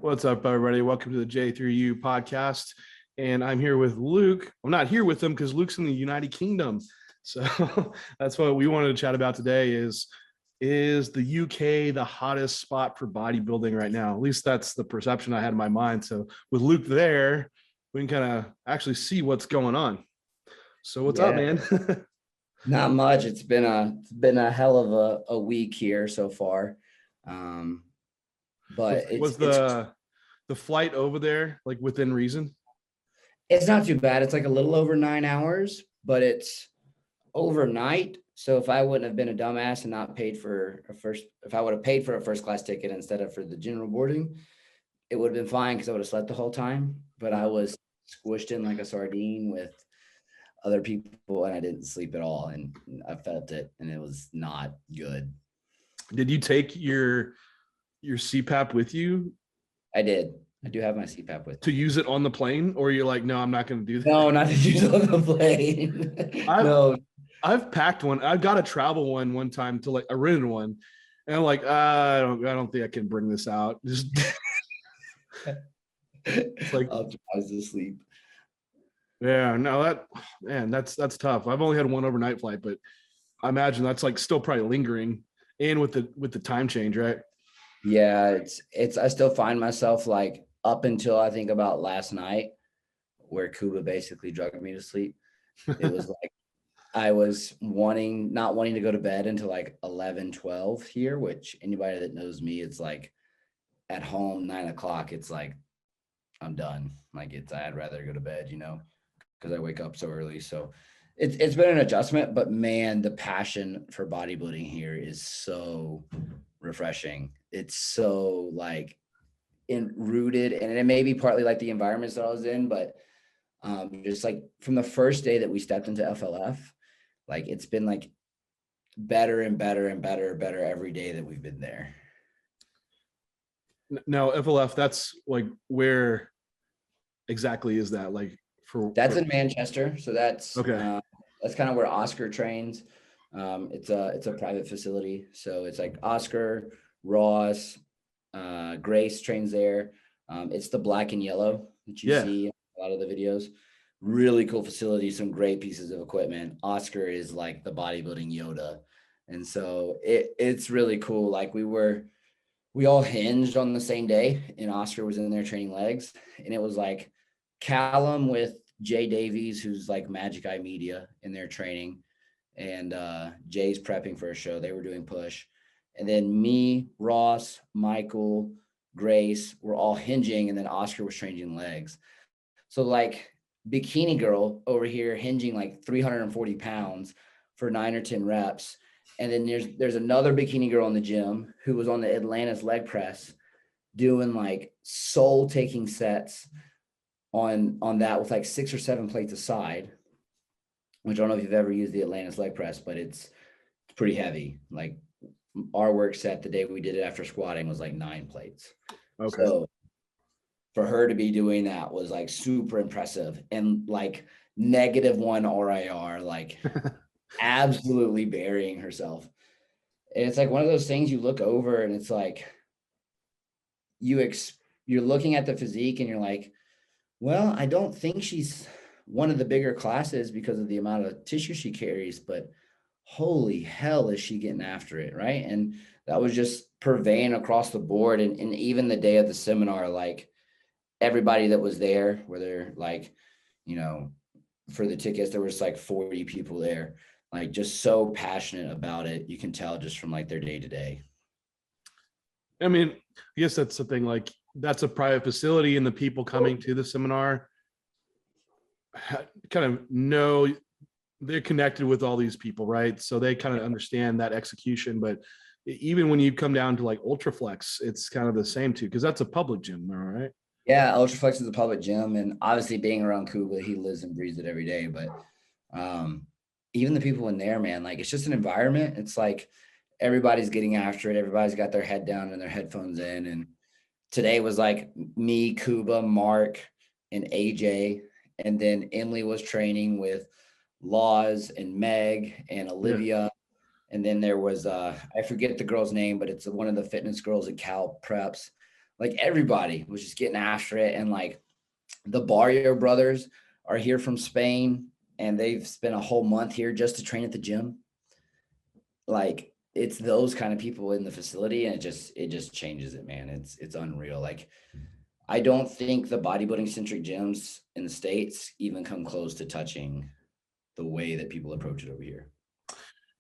What's up, everybody? Welcome to the J3U podcast. And I'm here with Luke. I'm not here with him because Luke's in the United Kingdom. So that's what we wanted to chat about today is the UK the hottest spot for bodybuilding right now? At least that's the perception I had in my mind. So with Luke there, we can kind of actually see what's going on. So what's up, man? Not much. It's been a hell of a week here so far. But was the flight over there like within reason? It's not too bad. It's like a little over 9 hours, but it's overnight. So if I wouldn't have been a dumbass and not paid for if I would have paid for a first class ticket instead of for the general boarding, it would have been fine because I would have slept the whole time. But I was squished in like a sardine with other people and I didn't sleep at all. And I felt it and it was not good. Did you take your CPAP with you? I did. I do have my CPAP with to use it on the plane, or you're like, no, I'm not going to do that. No, not to use it on the plane. I've packed one. I've got a travel one time to like I rented one, and I'm like, I don't think I can bring this out. Just it's like optimize the sleep. Yeah, no, that's tough. I've only had one overnight flight, but I imagine that's like still probably lingering, and with the time change, right? Yeah, it's I still find myself like up until I think about last night where Kuba basically drugged me to sleep. It was like I was not wanting to go to bed until like 11, 12 here, which anybody that knows me, it's like at home, 9 o'clock, it's like, I'm done. Like I'd rather go to bed, because I wake up so early. So it's been an adjustment, but man, the passion for bodybuilding here is so refreshing. It's so like rooted, and it may be partly like the environments that I was in, but just like from the first day that we stepped into FLF, like it's been like better and better and better every day that we've been there. Now FLF, that's like where exactly is that? Like that's in Manchester. So that's okay. That's kind of where Oscar trains. It's a private facility. So it's like Oscar, Ross, Grace trains there. It's the black and yellow that you see in a lot of the videos. Really cool facility, some great pieces of equipment. Oscar is like the bodybuilding Yoda. And so it's really cool. Like we all hinged on the same day, and Oscar was in there training legs. And it was like Callum with Jay Davies, who's like Magic Eye Media, in their training. And Jay's prepping for a show. They were doing push. And then me, Ross, Michael, Grace were all hinging, and then Oscar was training legs. So like bikini girl over here hinging like 340 pounds for 9 or 10 reps. And then there's another bikini girl in the gym who was on the Atlantis leg press doing like soul taking sets on that with like 6 or 7 plates aside, which I don't know if you've ever used the Atlantis leg press, but it's pretty heavy. Like our work set the day we did it after squatting was like 9 plates. Okay. So for her to be doing that was like super impressive, and like -1 RIR, like absolutely burying herself. And it's like one of those things you look over and it's like you're looking at the physique and you're like, well, I don't think she's one of the bigger classes because of the amount of tissue she carries, but holy hell is she getting after it, right? And that was just purveying across the board. And even the day of the seminar, like everybody that was there, whether like, for the tickets, there was like 40 people there, like just so passionate about it. You can tell just from like their day to day. I mean, I guess that's the thing, like that's a private facility, and the people coming to the seminar kind of know they're connected with all these people, right? So they kind of understand that execution. But even when you come down to like Ultraflex, it's kind of the same too, because that's a public gym, all right? Yeah, Ultraflex is a public gym, and obviously being around Kuba, he lives and breathes it every day. But even the people in there, man, like it's just an environment. It's like everybody's getting after it. Everybody's got their head down and their headphones in. And today was like me, Kuba, Mark, and AJ. And then Emily was training with Laws and Meg and Olivia. Yeah. And then there was, I forget the girl's name, but it's one of the fitness girls at Cal Preps. like everybody was just getting after it. And like the Barrio brothers are here from Spain and they've spent a whole month here just to train at the gym. Like it's those kind of people in the facility, and it just changes it, man. It's unreal. Like I don't think the bodybuilding centric gyms in the States even come close to touching the way that people approach it over here.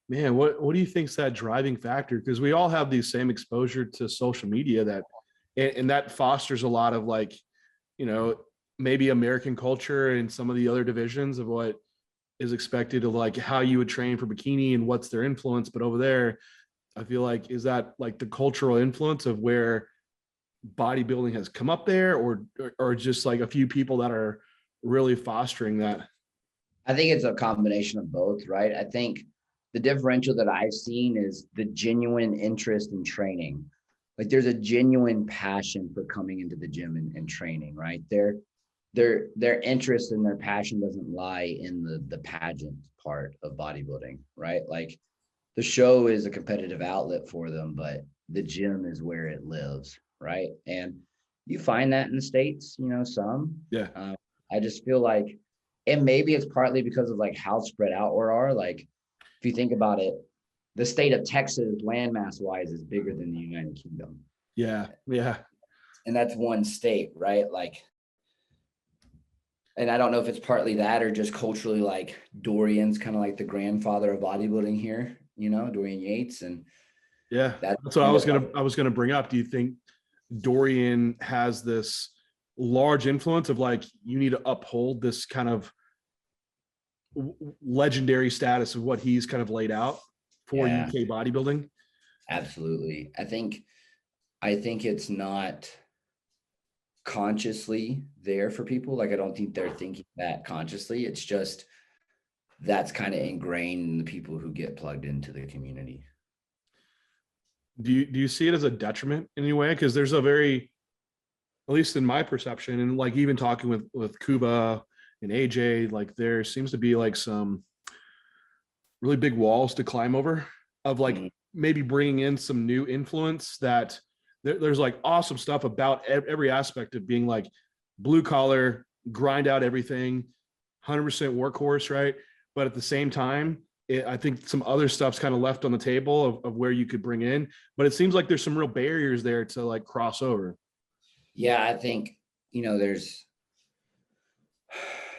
Man, what do you think's that driving factor? Because we all have the same exposure to social media that, and that fosters a lot of like, you know, maybe American culture and some of the other divisions of what is expected of like how you would train for bikini and what's their influence. But over there, I feel like, is that like the cultural influence of where bodybuilding has come up there, or just like a few people that are really fostering that? I think it's a combination of both, right? I think the differential that I've seen is the genuine interest in training. Like there's a genuine passion for coming into the gym and training, right? Their interest and their passion doesn't lie in the pageant part of bodybuilding, right? Like the show is a competitive outlet for them, but the gym is where it lives, right? And you find that in the States, you know, some. Yeah. I just feel like, and maybe it's partly because of like how spread out we are. Like if you think about it, the state of Texas, landmass wise, is bigger than the United Kingdom. Yeah. Yeah. And that's one state, right? Like, and I don't know if it's partly that or just culturally, like Dorian's kind of like the grandfather of bodybuilding here, you know, Dorian Yates. And Yeah. that's That's what kind I was gonna bring up. Do you think Dorian has this large influence of like, you need to uphold this kind of legendary status of what he's kind of laid out for yeah, UK bodybuilding? absolutely. I think it's not consciously there for people. Like I don't think they're thinking that consciously. It's just that's kind of ingrained in the people who get plugged into the community. Do you see it as a detriment in any way? Because there's a very, at least in my perception, and like even talking with Kuba and AJ, like there seems to be like some really big walls to climb over of like maybe bringing in some new influence that there's like awesome stuff about every aspect of being like blue collar, grind out everything, 100% workhorse, right? But at the same time, I think some other stuff's kind of left on the table of where you could bring in, but it seems like there's some real barriers there to like cross over. Yeah, I think, you know, there's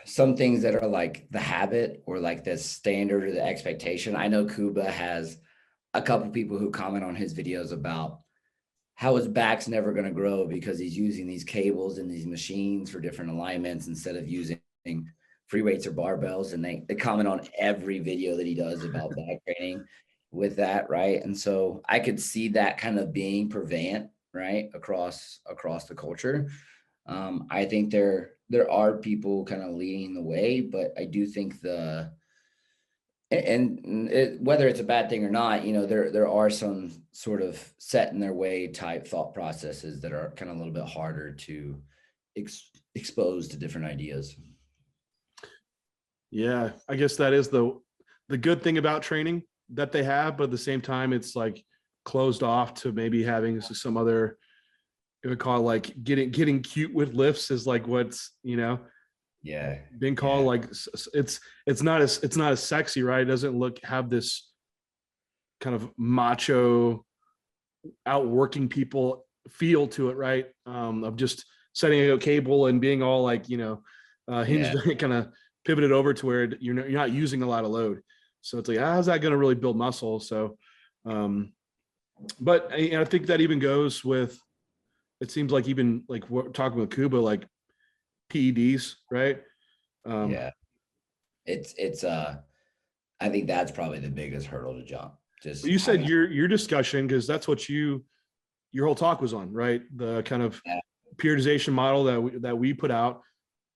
some things that are like the habit or like the standard or the expectation. I know Kuba has a couple people who comment on his videos about how his back's never going to grow because he's using these cables and these machines for different alignments instead of using free weights or barbells. And they comment on every video that he does about back training with that, right? And so I could see that kind of being prevalent, right, across the culture. I think there are people kind of leading the way, but I do think whether it's a bad thing or not, you know, there are some sort of set in their way type thought processes that are kind of a little bit harder to expose to different ideas. Yeah, I guess that is the good thing about training that they have, but at the same time, it's like closed off to maybe having some other, it would call it like getting cute with lifts is like what's, you know, Yeah, being called like it's not as sexy, right? It doesn't have this kind of macho outworking people feel to it, right? Of just setting a cable and being all like, you know, hinged, kind of pivoted over to where you're not using a lot of load. So it's like, how's that going to really build muscle? So, but I think that even goes with, it seems like even like we're talking with Kuba, like PEDs, right? Yeah, it's I think that's probably the biggest hurdle to jump. Just you said your discussion, because that's what your whole talk was on, right? The kind of periodization model that we put out,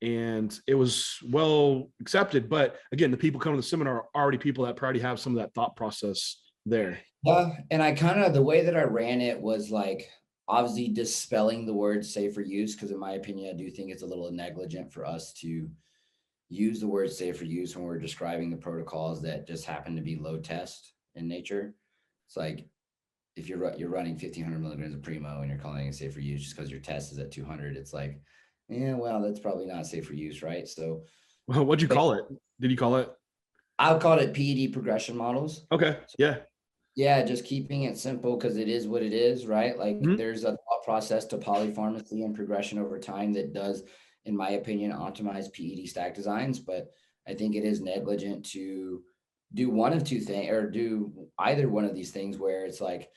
and it was well accepted. But again, the people coming to the seminar are already people that already have some of that thought process there. And I kind of, the way that I ran it was like obviously dispelling the word safer use, because in my opinion, I do think it's a little negligent for us to use the word safer use when we're describing the protocols that just happen to be low test in nature. It's like, if you're running 1,500 milligrams of Primo and you're calling it safe for use just because your test is at 200, it's like, yeah, well, that's probably not safe for use, right? So Well, what'd you call it? Did you call it? I'll call it PED progression models. Okay. So, Yeah. yeah, just keeping it simple because it is what it is, right? Like Mhm. there's a thought process to polypharmacy and progression over time that does, in my opinion, optimize PED stack designs. But I think it is negligent to do one of two things or do either one of these things where it's like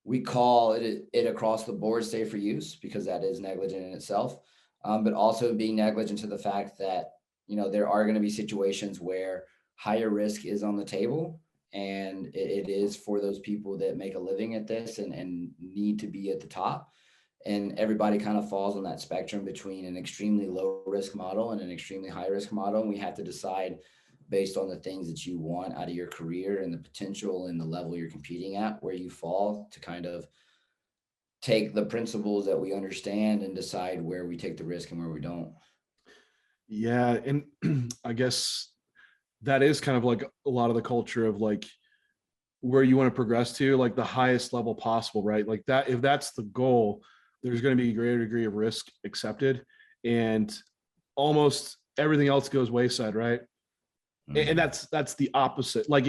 we call it across the board safe for use because that is negligent in itself. But also being negligent to the fact that, there are going to be situations where higher risk is on the table and it is for those people that make a living at this and need to be at the top. And everybody kind of falls on that spectrum between an extremely low risk model and an extremely high risk model. And we have to decide based on the things that you want out of your career and the potential and the level you're competing at, where you fall to kind of take the principles that we understand and decide where we take the risk and where we don't. Yeah. And I guess that is kind of like a lot of the culture of like where you want to progress to, like the highest level possible, right? Like that, if that's the goal, there's going to be a greater degree of risk accepted and almost everything else goes wayside, right? And that's the opposite. Like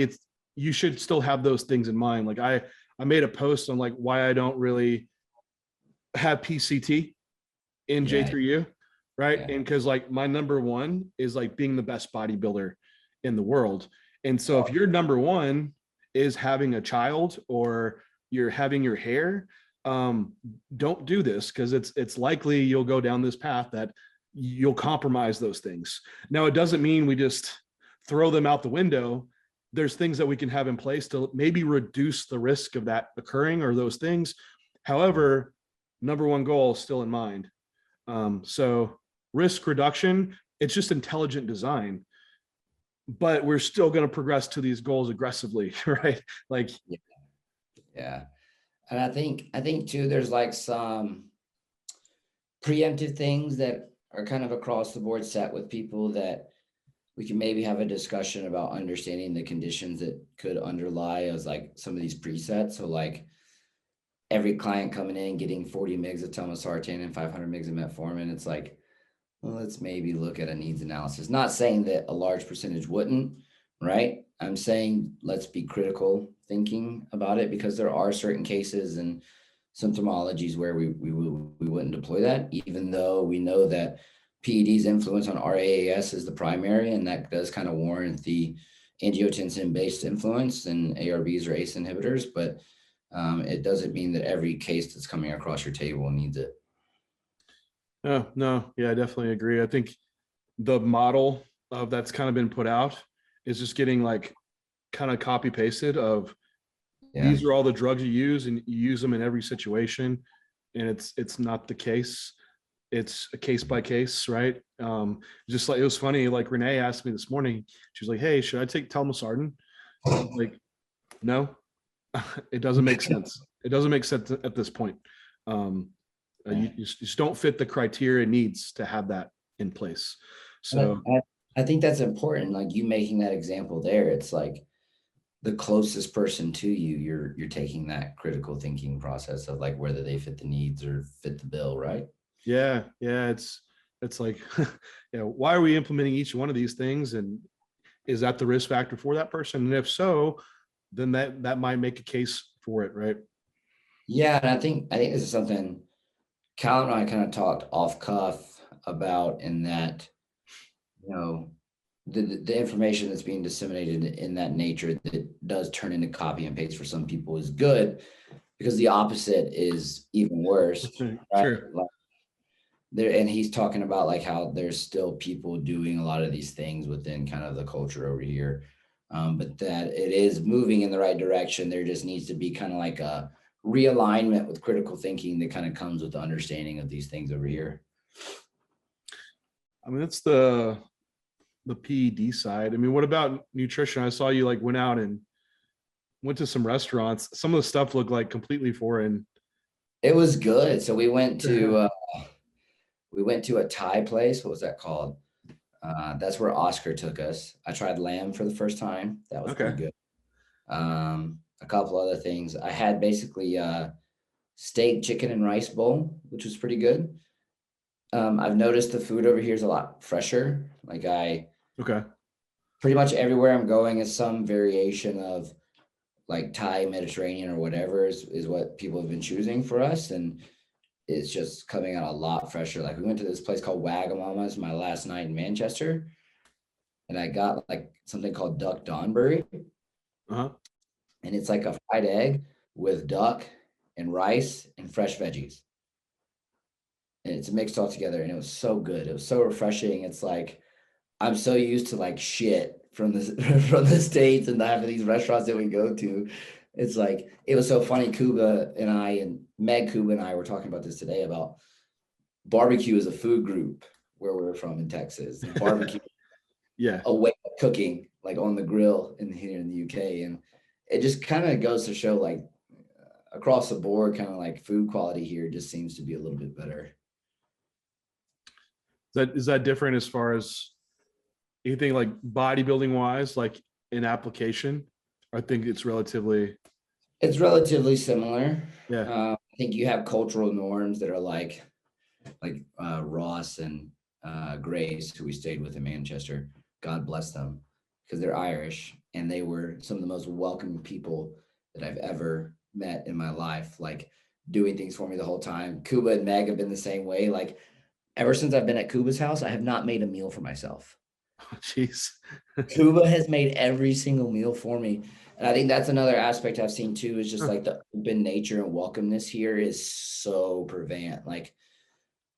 you should still have those things in mind. Like I made a post on like why I don't really have PCT in Yeah. J3U, right? Yeah. And because like my number one is like being the best bodybuilder in the world. And so if your number one is having a child or you're having your hair, don't do this because it's likely you'll go down this path that you'll compromise those things. Now, it doesn't mean we just throw them out the window. There's things that we can have in place to maybe reduce the risk of that occurring or those things. However, number one goal is still in mind. So risk reduction, it's just intelligent design, but we're still going to progress to these goals aggressively, right? Like, yeah. And I think too, there's like some preemptive things that are kind of across the board set with people that we can maybe have a discussion about understanding the conditions that could underlie as like some of these presets. So like every client coming in getting 40 mgs of telmisartan and 500 mgs of metformin, it's like, well, let's maybe look at a needs analysis. Not saying that a large percentage wouldn't, right? I'm saying let's be critical thinking about it because there are certain cases and symptomologies where we wouldn't deploy that, even though we know that PED's influence on RAAS is the primary, and that does kind of warrant the angiotensin-based influence and ARBs or ACE inhibitors, but it doesn't mean that every case that's coming across your table needs it. no, yeah, I definitely agree. I think the model of that's kind of been put out is just getting like kind of copy pasted of these are all the drugs you use and you use them in every situation. And it's not the case. It's a case by case, right? Just like it was funny, like Renee asked me this morning, she was like, hey, should I take telmisartan? Like, no, it doesn't make sense. It doesn't make sense at this point. You just don't fit the criteria needs to have that in place. So I think that's important. Like you making that example there, it's like the closest person to you, you're taking that critical thinking process of like whether they fit the needs or fit the bill, right? yeah, it's like, yeah, why are we implementing each one of these things? And is that the risk factor for that person? And if so, then that might make a case for it, right? Yeah, and I think this is something Cal and I kind of talked off cuff about in that, the information that's being disseminated in that nature that does turn into copy and paste for some people is good because the opposite is even worse. Sure. Right? Like and he's talking about like how there's still people doing a lot of these things within kind of the culture over here. But that it is moving in the right direction. There just needs to be kind of like a realignment with critical thinking that kind of comes with the understanding of these things over here. I mean, that's the PED side. I mean, what about nutrition? I saw you like went out and went to some restaurants. Some of the stuff looked like completely foreign. It was good. So we went to a Thai place. What was that called? That's where Oscar took us. I tried lamb for the first time. That was pretty good. a couple other things. I had basically steak, chicken, and rice bowl, which was pretty good. I've noticed the food over here is a lot fresher. Like Okay. pretty much everywhere I'm going is some variation of like Thai, Mediterranean, or whatever is what people have been choosing for us. And it's just coming out a lot fresher. Like we went to this place called Wagamama's my last night in Manchester, and I got like something called duck Donbury, Uh-huh. and it's like a fried egg with duck and rice and fresh veggies. And it's mixed all together, and it was so good. It was so refreshing. It's like I'm so used to like shit from the from the States and having these restaurants that we go to. It's like it was so funny. Kuba and I and Meg Kuba and I were talking about this today about barbecue as a food group where we're from in Texas. And barbecue Yeah. a way of cooking like on the grill here in the UK. And it just kind of goes to show like across the board, kind of like food quality here just seems to be a little bit better. Is that different as far as anything like bodybuilding wise, like in application? I think it's relatively similar. yeah. I think you have cultural norms that are like Ross and Grace, who we stayed with in Manchester. God bless them, because they're Irish and they were some of the most welcoming people that I've ever met in my life. Like doing things for me the whole time. Kuba and Meg have been the same way. Like ever since I've been at Kuba's house, I have not made a meal for myself. Oh, jeez. Kuba has made every single meal for me. And I think that's another aspect I've seen too, is just like the open nature and welcomeness here is so prevalent. Like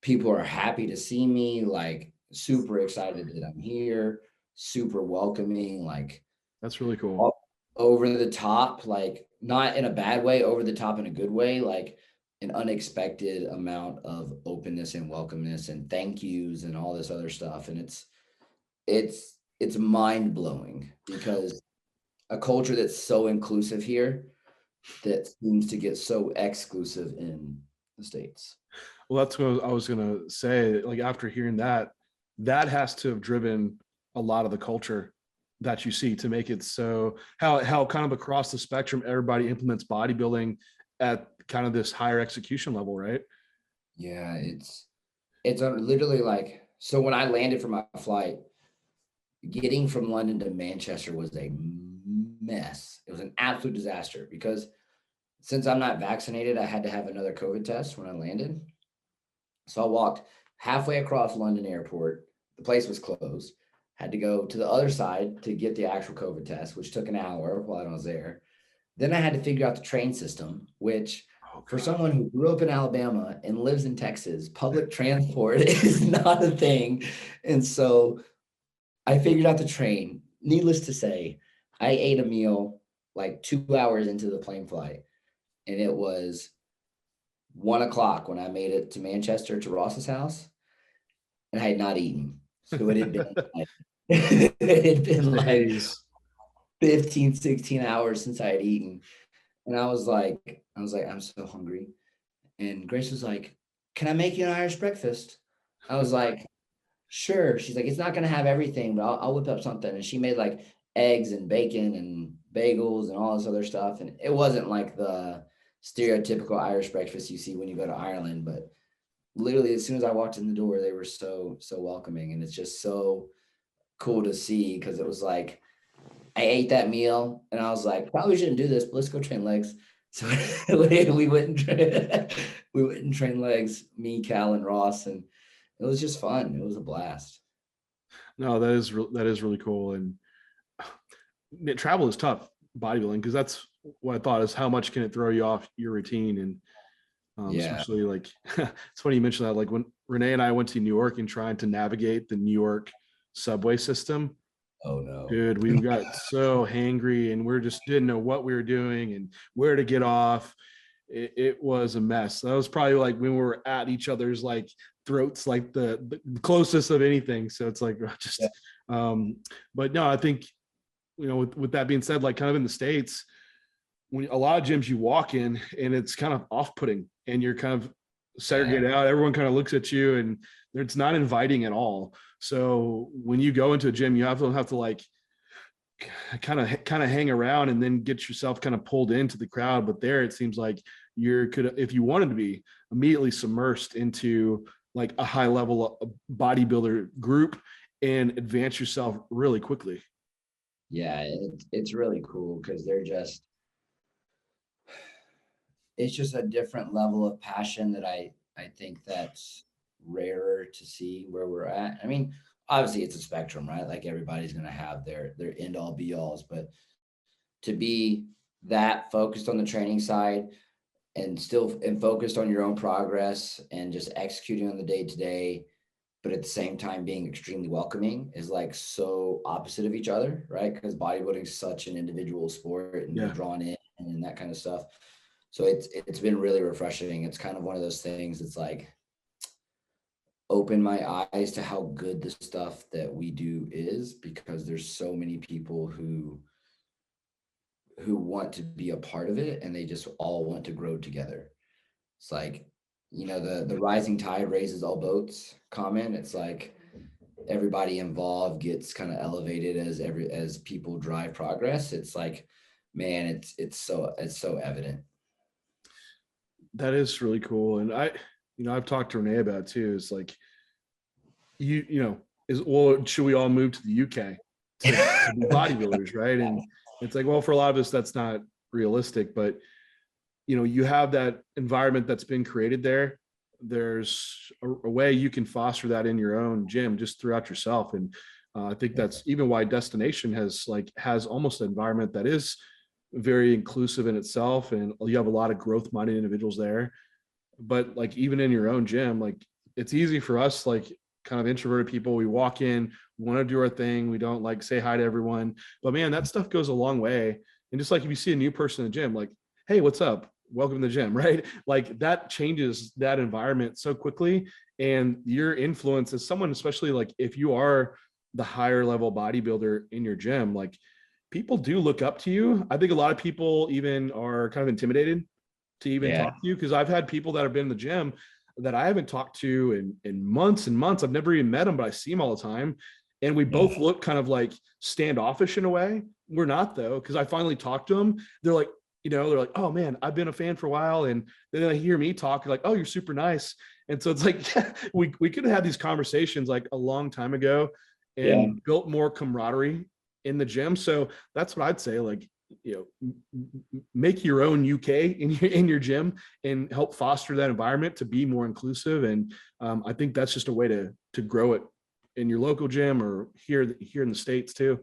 people are happy to see me, like super excited that I'm here, super welcoming, like That's really cool. over the top, like not in a bad way, over the top in a good way, like an unexpected amount of openness and welcomeness and thank yous and all this other stuff. And it's mind blowing, because a culture that's so inclusive here that seems to get so exclusive in the States. Well, that's what I was gonna say. Like after hearing that, that has to have driven a lot of the culture that you see to make it so how kind of across the spectrum everybody implements bodybuilding at kind of this higher execution level, right? Yeah, it's literally like, so when I landed from my flight, getting from London to Manchester was a mess. It was an absolute disaster, because since I'm not vaccinated, I had to have another COVID test when I landed. So I walked halfway across London airport. The place was closed. Had to go to the other side to get the actual COVID test, which took an hour while I was there. Then I had to figure out the train system, which for someone who grew up in Alabama and lives in Texas, public transport is not a thing. And so I figured out the train. Needless to say, I ate a meal like 2 hours into the plane flight, and it was 1 o'clock when I made it to Manchester to Ross's house, and I had not eaten. So it had been like, it had been like Days. 15, 16 hours since I had eaten. And I was like, I'm so hungry. And Grace was like, can I make you an Irish breakfast? I was like, sure. She's like, it's not going to have everything, but I'll whip up something. And she made like eggs and bacon and bagels and all this other stuff. And it wasn't like the stereotypical Irish breakfast you see when you go to Ireland, but literally as soon as I walked in the door, they were so welcoming. And it's just so cool to see, because it was like, I ate that meal and I was like, probably shouldn't do this, but let's go train legs. So we went and train legs, me, Cal, and Ross, and it was just fun. It was a blast. No, that is really cool. And travel is tough bodybuilding, because that's what I thought is how much can it throw you off your routine. And Yeah. especially like it's funny you mentioned that, like when Renee and I went to New York and trying to navigate the New York subway system. Oh no. Dude, we got so hangry and we just didn't know what we were doing and where to get off. It was a mess. That was probably like when we were at each other's like throats, like the closest of anything. So it's like just Yeah. But no, I think, you know, with that being said, like kind of in the States, when a lot of gyms you walk in and it's kind of off-putting and you're kind of segregated out, everyone kind of looks at you and it's not inviting at all. So when you go into a gym, you have to like kind of hang around and then get yourself kind of pulled into the crowd. But there it seems like if you wanted to be immediately submersed into like a high level bodybuilder group and advance yourself really quickly. Yeah, it's really cool because it's just a different level of passion that I think that's rarer to see where we're at. I mean, obviously it's a spectrum, right? Like everybody's gonna have their end all be alls, but to be that focused on the training side and focused on your own progress and just executing on the day to day, but at the same time being extremely welcoming is like so opposite of each other, right? Because bodybuilding is such an individual sport and you're Yeah. drawn in and that kind of stuff. So it's been really refreshing. It's kind of one of those things that's like opened my eyes to how good the stuff that we do is, because there's so many people who want to be a part of it and they just all want to grow together. It's like, the rising tide raises all boats comment. It's like everybody involved gets kind of elevated as people drive progress. It's like, man, it's so evident. That is really cool. And I've talked to Renee about it too. It's like, should we all move to the UK to be bodybuilders, right? And it's like, well, for a lot of us, that's not realistic, but you have that environment that's been created there. There's a way you can foster that in your own gym just throughout yourself. And I think that's even why Destination has almost an environment that is very inclusive in itself. And you have a lot of growth minded individuals there. But like, even in your own gym, like it's easy for us, like kind of introverted people. We walk in, we want to do our thing. We don't like say hi to everyone, but man, that stuff goes a long way. And just like if you see a new person in the gym, like, hey, what's up? Welcome to the gym, right? Like that changes that environment so quickly. And your influence as someone, especially like if you are the higher level bodybuilder in your gym, like people do look up to you. I think a lot of people even are kind of intimidated to even Yeah. talk to you, because I've had people that have been in the gym that I haven't talked to in months and months. I've never even met them, but I see them all the time. And we both look kind of like standoffish in a way. We're not, though, because I finally talked to them. They're like, oh man, I've been a fan for a while. And then they hear me talk, like, oh, you're super nice. And so it's like, we could have had these conversations like a long time ago Yeah. and built more camaraderie in the gym. So that's what I'd say. Like, make your own UK in your gym and help foster that environment to be more inclusive. And I think that's just a way to grow it in your local gym or here in the States too.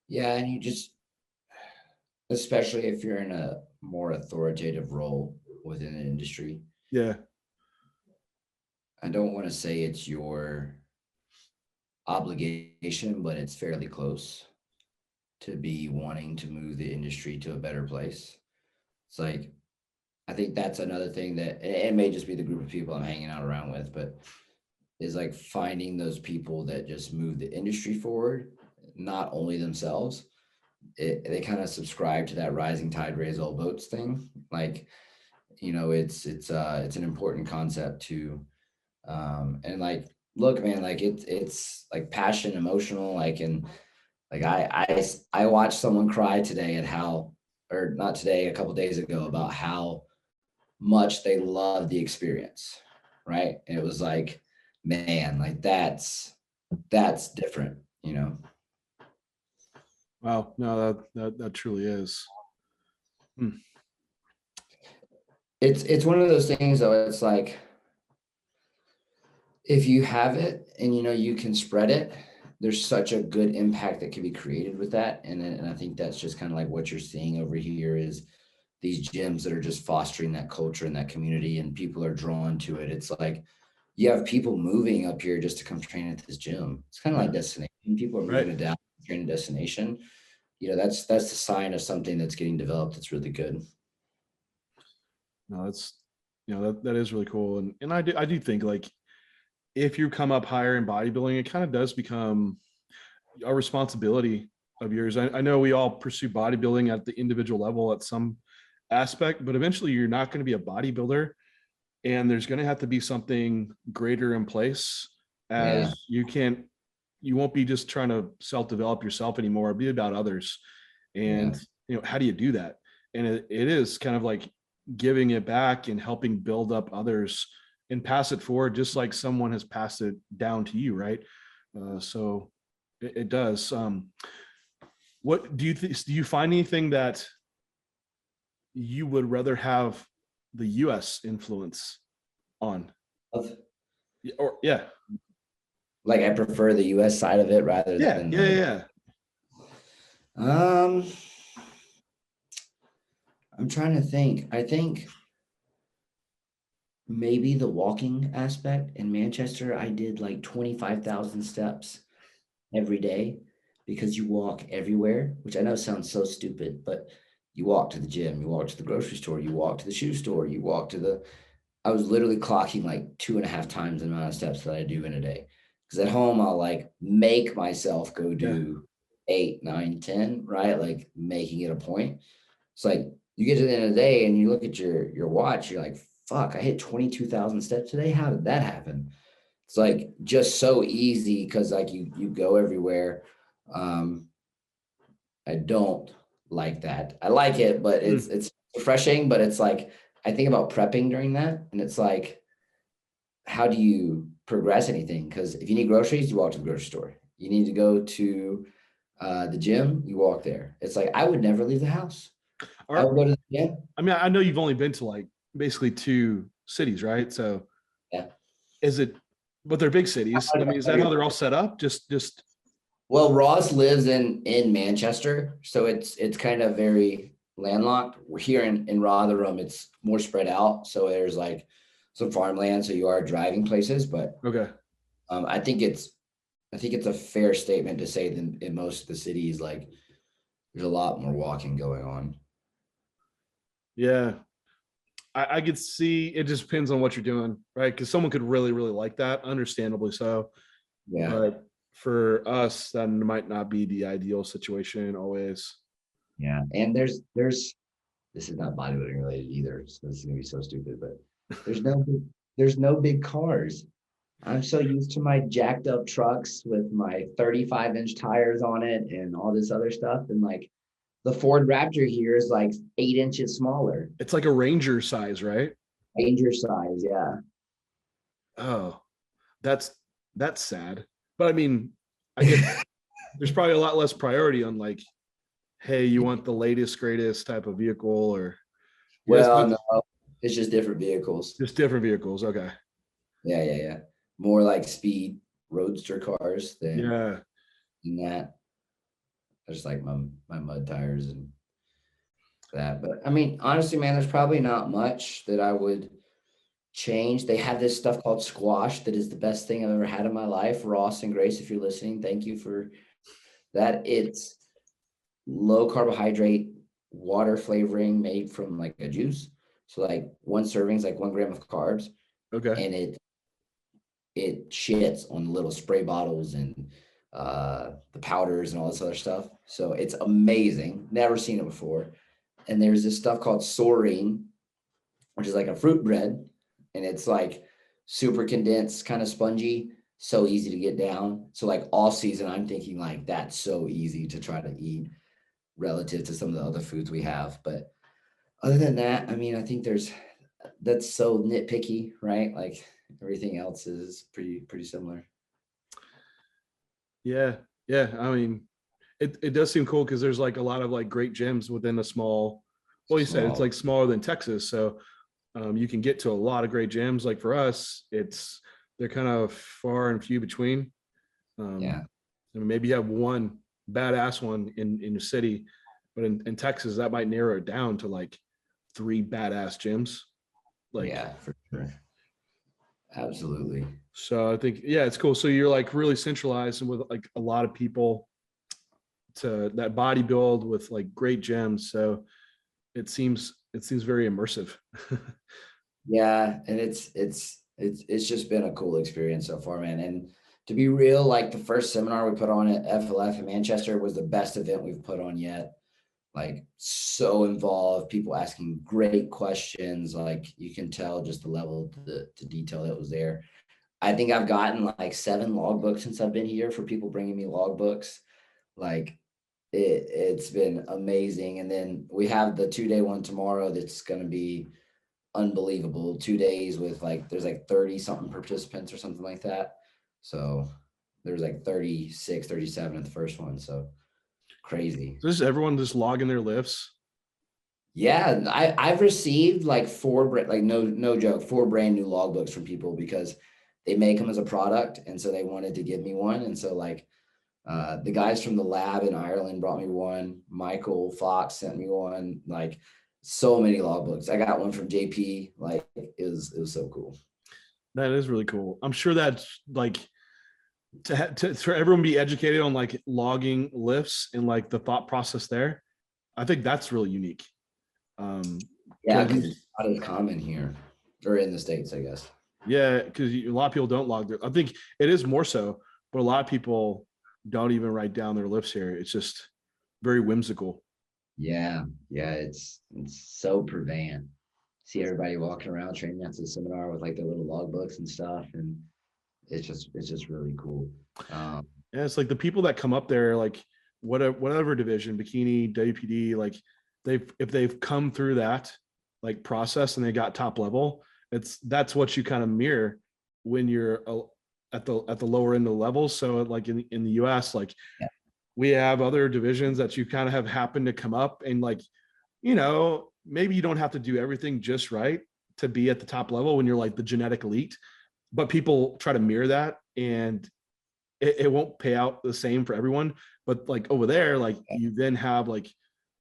Yeah. And especially if you're in a more authoritative role within an industry, Yeah. I don't want to say it's your obligation, but it's fairly close to be wanting to move the industry to a better place. It's like, I think that's another thing that it may just be the group of people I'm hanging out around with, but is like finding those people that just move the industry forward, not only themselves. They kind of subscribe to that rising tide raise all boats thing. Like, it's an important concept to, and like, look, man, like it's like passion, emotional, like, and like I watched someone cry today at how, or not today, a couple days ago, about how much they loved the experience, right? And it was like, man, like that's different, you know. Wow. No, that truly is. Hmm. It's one of those things though. It's like if you have it and you can spread it, there's such a good impact that can be created with that. And I think that's just kind of like what you're seeing over here is these gyms that are just fostering that culture and that community, and people are drawn to it. It's like you have people moving up here just to come train at this gym. It's kind of like Yeah. destination. People are moving Right. to Dallas to train a destination. That's the sign of something that's getting developed. That's really good. No, that's that is really cool. And I do think like if you come up higher in bodybuilding, it kind of does become a responsibility of yours. I know we all pursue bodybuilding at the individual level at some aspect, but eventually you're not going to be a bodybuilder, and there's going to have to be something greater in place, Yeah. as you can't you won't be just trying to self-develop yourself anymore. It'll be about others. And, how do you do that? And it is kind of like giving it back and helping build up others and pass it forward, just like someone has passed it down to you. Right. So it does. What do you think? Do you find anything that you would rather have the US influence on? Or yeah. Like I prefer the US side of it rather Yeah. than Yeah. I'm trying to think. I think maybe the walking aspect in Manchester, I did like 25,000 steps every day because you walk everywhere, which I know sounds so stupid, but you walk to the gym, you walk to the grocery store, you walk to the shoe store, you walk to I was literally clocking like 2.5 times the amount of steps that I do in a day. Because at home, I'll like make myself go do 8, 9, 10, right? Like making it a point. It's like you get to the end of the day and you look at your watch, you're like, fuck, I hit 22,000 steps today. How did that happen? It's like just so easy because like you go everywhere. I don't like that. I like it, but it's refreshing, but it's like I think about prepping during that, and it's like, how do you progress anything? Because if you need groceries, you walk to the grocery store. You need to go to the gym, you walk there. It's like I would never leave the house. I would go to the gym. I mean, I know you've only been to like basically 2 cities, right? So yeah. Is it, but they're big cities. I mean, is that how they're all set up? Just Well, Ross lives in Manchester, so it's kind of very landlocked. We're here in Rotherham, it's more spread out. So there's like some farmland, so you are driving places, but okay. I think it's a fair statement to say that in most of the cities, like there's a lot more walking going on. Yeah. I could see it just depends on what you're doing, right? Because someone could really, really like that, understandably so. Yeah. But for us, that might not be the ideal situation always. Yeah. And there's this is not bodybuilding related either. So this is gonna be so stupid, but there's no big cars. I'm so used to my jacked up trucks with my 35-inch tires on it and all this other stuff. And like the Ford Raptor here is like 8 inches smaller. It's like a Ranger size, right? Ranger size, yeah. Oh, that's sad. But I mean, I guess there's probably a lot less priority on like, hey, you want the latest, greatest type of vehicle, or well, no, it's just different vehicles. Just different vehicles. Okay. Yeah. More like speed roadster cars than that. I just like my mud tires and that. But I mean, honestly, man, there's probably not much that I would change. They have this stuff called squash that is the best thing I've ever had in my life. Ross and Grace, if you're listening, thank you for that. It's low carbohydrate water flavoring made from like a juice. So like one serving is like 1 gram of carbs. Okay. And it shits on little spray bottles and the powders and all this other stuff. So it's amazing. Never seen it before. And there's this stuff called Soaring, which is like a fruit bread. And it's like super condensed, kind of spongy, so easy to get down. So like all season, I'm thinking like that's so easy to try to eat relative to some of the other foods we have. But other than that, I mean, I think that's so nitpicky, right? Like everything else is pretty similar. Yeah. I mean, it does seem cool because there's like a lot of like great gyms within a small, well, you said it's like smaller than Texas. So you can get to a lot of great gyms. Like for us, they're kind of far and few between. I mean, maybe you have one badass one in your city, but in Texas, that might narrow it down to like 3 badass gyms. Like, yeah, for sure. Absolutely. So I think, yeah, it's cool. So you're like really centralized and with like a lot of people to that bodybuild with like great gyms. So it seems very immersive. Yeah. And it's just been a cool experience so far, man. And to be real, like the first seminar we put on at FLF in Manchester was the best event we've put on yet. Like so involved, people asking great questions. Like you can tell just the level, the detail that was there. I think I've gotten like 7 logbooks since I've been here for people bringing me logbooks. Like it's been amazing. And then we have the 2-day one tomorrow that's going to be unbelievable. 2 days with like, there's like 30 something participants or something like that. So there's like 36, 37 at the first one. So crazy. So just everyone just logging their lifts. Yeah, I've received like 4, like no joke, 4 brand new logbooks from people because they make them as a product, and so they wanted to give me one. And so like the guys from the lab in Ireland brought me one. Michael Fox sent me one. Like so many logbooks. I got one from JP. Like it was so cool. That is really cool. I'm sure that's like for everyone to be educated on like logging lifts and like the thought process there. I think that's really unique. Yeah, because it's not as common here or in the States, I guess. Yeah, because a lot of people don't log their. I think it is more so, but a lot of people don't even write down their lifts here. It's just very whimsical. Yeah, it's so prevalent. See everybody walking around training after the seminar with like their little logbooks and stuff, and it's just really cool. Yeah, it's like the people that come up there, like whatever division, bikini, WPD, like if they've come through that like process and they got top level, that's what you kind of mirror when you're at the lower end of the levels. So like in the US, like Yeah. we have other divisions that you kind of have happened to come up, and like, maybe you don't have to do everything just right to be at the top level when you're like the genetic elite, but people try to mirror that, and it won't pay out the same for everyone. But like over there, like you then have like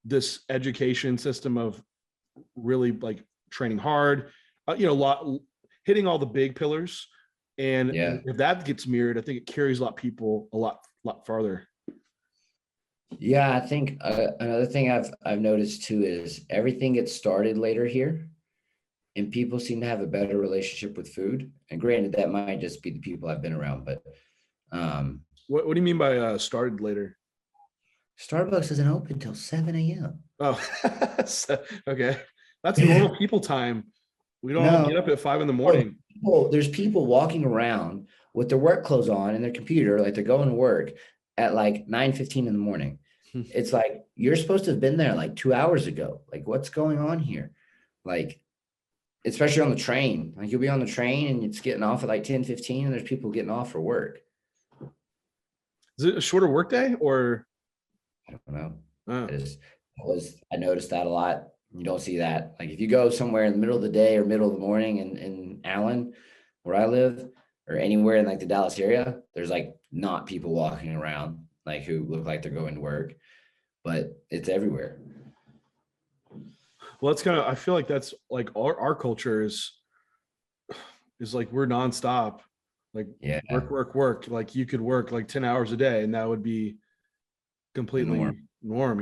this education system of really like training hard, hitting all the big pillars. And Yeah. if that gets mirrored, I think it carries a lot of people a lot farther. Yeah, I think another thing I've noticed too is everything gets started later here, and people seem to have a better relationship with food. And granted, that might just be the people I've been around, but What do you mean by started later? Starbucks doesn't open till 7 a.m. Oh, okay. That's normal people time. We don't all get up at 5 a.m. Well, there's people walking around with their work clothes on and their computer, like they're going to work at like 9:15 in the morning. It's like, you're supposed to have been there like 2 hours ago. Like, what's going on here? Like, especially on the train. Like, you'll be on the train and it's getting off at like 10:15 and there's people getting off for work. Is it a shorter workday or? I don't know. I noticed that a lot. You don't see that. Like if you go somewhere in the middle of the day or middle of the morning in Allen, where I live, or anywhere in like the Dallas area, there's like not people walking around like who look like they're going to work, but it's everywhere. Well, that's I feel like that's like our culture is like we're nonstop, like work. Like you could work like 10 hours a day and that would be completely norm.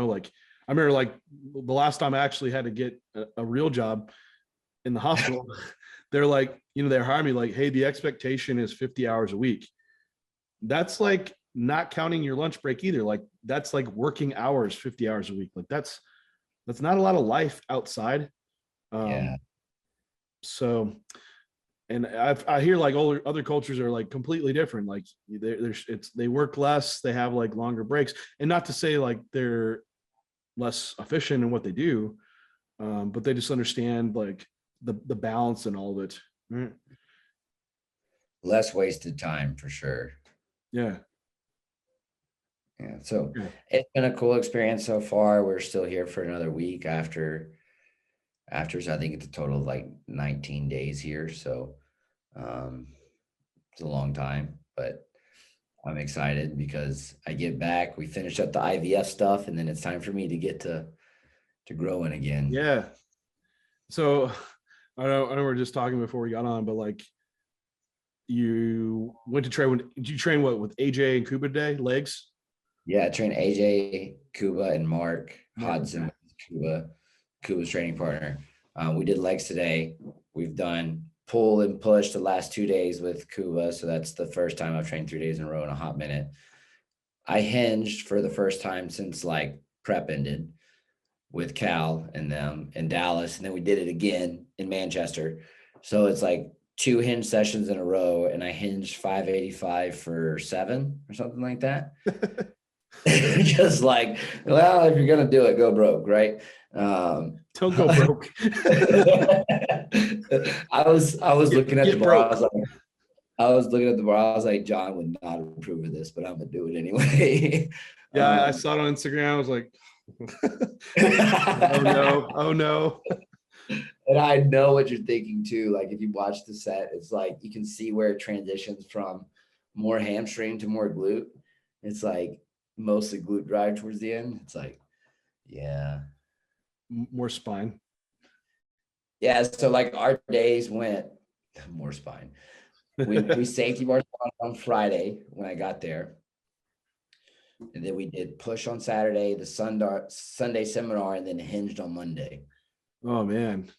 Like I remember like the last time I actually had to get a real job in the hospital, they're like, they hired me like, hey, the expectation is 50 hours a week. That's like not counting your lunch break either. Like that's like working hours, 50 hours a week. Like that's not a lot of life outside. So, and I hear like other cultures are like completely different. Like they work less, they have like longer breaks, and not to say like they're less efficient in what they do, but they just understand like the balance and all of it. Right? Less wasted time for sure. Yeah. So it's been a cool experience so far. We're still here for another week after so I think it's a total of like 19 days here. So it's a long time, but I'm excited because I get back, we finish up the IVF stuff, and then it's time for me to get to growing again. Yeah. So I know we're just talking before we got on, but like you went to train. Did you train with AJ and Kuba today? Legs? Yeah, I trained AJ, Kuba, and Mark Hodson. Kuba's training partner. We did legs today. We've done pull and push the last 2 days with Kuba. So that's the first time I've trained 3 days in a row in a hot minute. I hinged for the first time since like prep ended with Cal and them in Dallas. And then we did it again in Manchester. So it's like 2 hinge sessions in a row, and I hinged 585 for 7 or something like that. Just like, well, if you're gonna do it, go broke, right? Don't go broke. I was looking at the bar. Broke. I was looking at the bar. I was like, John would not approve of this, but I'm gonna do it anyway. Yeah, I saw it on Instagram. I was like, oh no, oh no. And I know what you're thinking too. Like if you watch the set, it's like you can see where it transitions from more hamstring to more glute. It's like mostly glute drive towards the end. It's like, yeah. More spine. Yeah. So like our days went more spine. We safety bar on Friday when I got there. And then we did push on Saturday, the Sunday seminar, and then hinged on Monday. Oh man.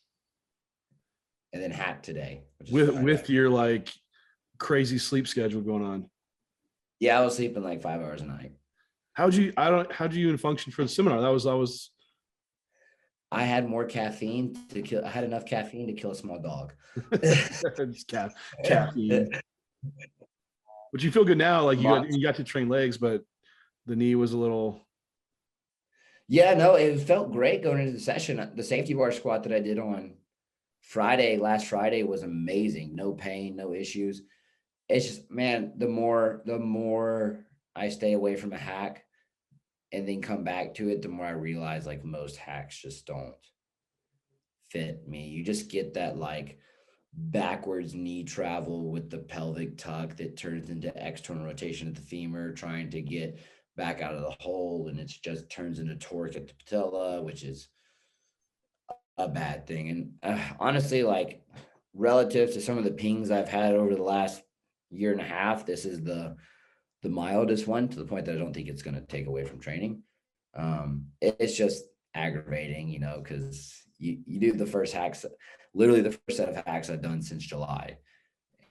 And then hack today. With your like crazy sleep schedule going on. Yeah, I was sleeping like 5 hours a night. How'd you even function for the seminar? I had more caffeine to kill. I had enough caffeine to kill a small dog. Caffeine. But you feel good now, like you got to train legs, but the knee was a little. Yeah, no, it felt great going into the session. The safety bar squat that I did on last Friday was amazing. No pain, no issues. It's just, man, the more I stay away from a hack and then come back to it, the more I realize like most hacks just don't fit me. You just get that like backwards knee travel with the pelvic tuck that turns into external rotation at the femur, trying to get back out of the hole, and it just turns into torque at the patella, which is a bad thing. And honestly, like relative to some of the pings I've had over the last year and a half, this is the mildest one, to the point that I don't think it's going to take away from training. It's just aggravating, you know, because you do the first hacks, literally the first set of hacks I've done since July.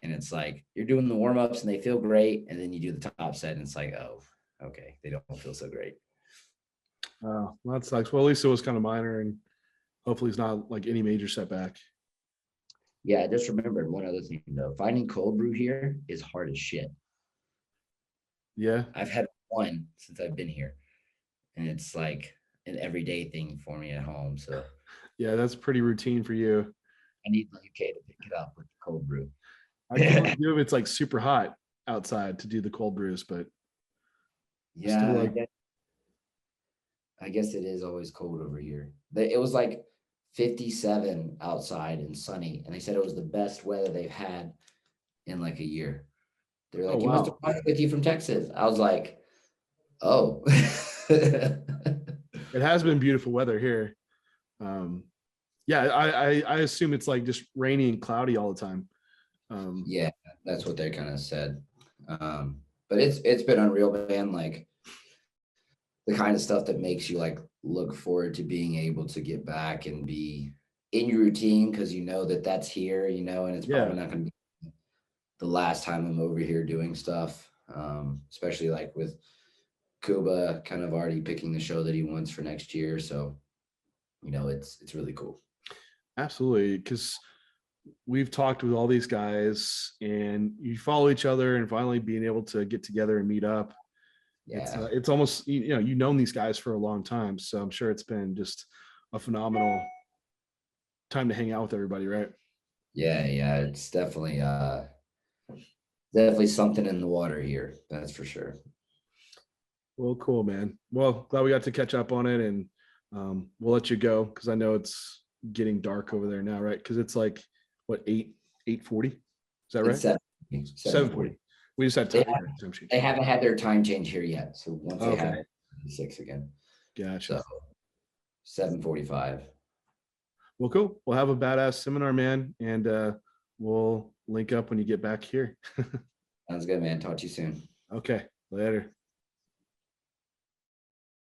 And it's like, you're doing the warm-ups and they feel great. And then you do the top set and it's like, oh, okay, they don't feel so great. Oh, well, that sucks. Well, at least it was kind of minor, and hopefully it's not like any major setback. Yeah, I just remembered one other thing though. Finding cold brew here is hard as shit. Yeah. I've had one since I've been here, and it's like an everyday thing for me at home. So yeah, that's pretty routine for you. I need the UK to pick it up with the cold brew. I can't do if it's like super hot outside to do the cold brews, but yeah, like, I guess it is always cold over here. It was like 57 outside and sunny, and they said it was the best weather they've had in like a year. They're like, oh, you wow. must have brought it with you from Texas. I was like, oh. It has been beautiful weather here. Yeah, I assume it's like just rainy and cloudy all the time. Yeah, that's what they kind of said. But it's been unreal, man. Like the kind of stuff that makes you like look forward to being able to get back and be in your routine, because you know that that's here, you know, and it's probably not going to be the last time I'm over here doing stuff. Especially like with Kuba kind of already picking the show that he wants for next year. So, you know, it's really cool. Absolutely. Because we've talked with all these guys and you follow each other, and finally being able to get together and meet up. Yeah. It's almost, you know, you've known these guys for a long time. So I'm sure it's been just a phenomenal time to hang out with everybody, right? Yeah. It's definitely something in the water here. That's for sure. Well, cool, man. Well, glad we got to catch up on it, and we'll let you go because I know it's getting dark over there now, right? Because it's like what, 8:40? Is that right? 7:40. We just had time change. They haven't had their time change here yet. So once they have it, 6 again. Gotcha. So 7:45. Well, cool. We'll have a badass seminar, man, and we'll link up when you get back here. Sounds good, man. Talk to you soon. Okay, later.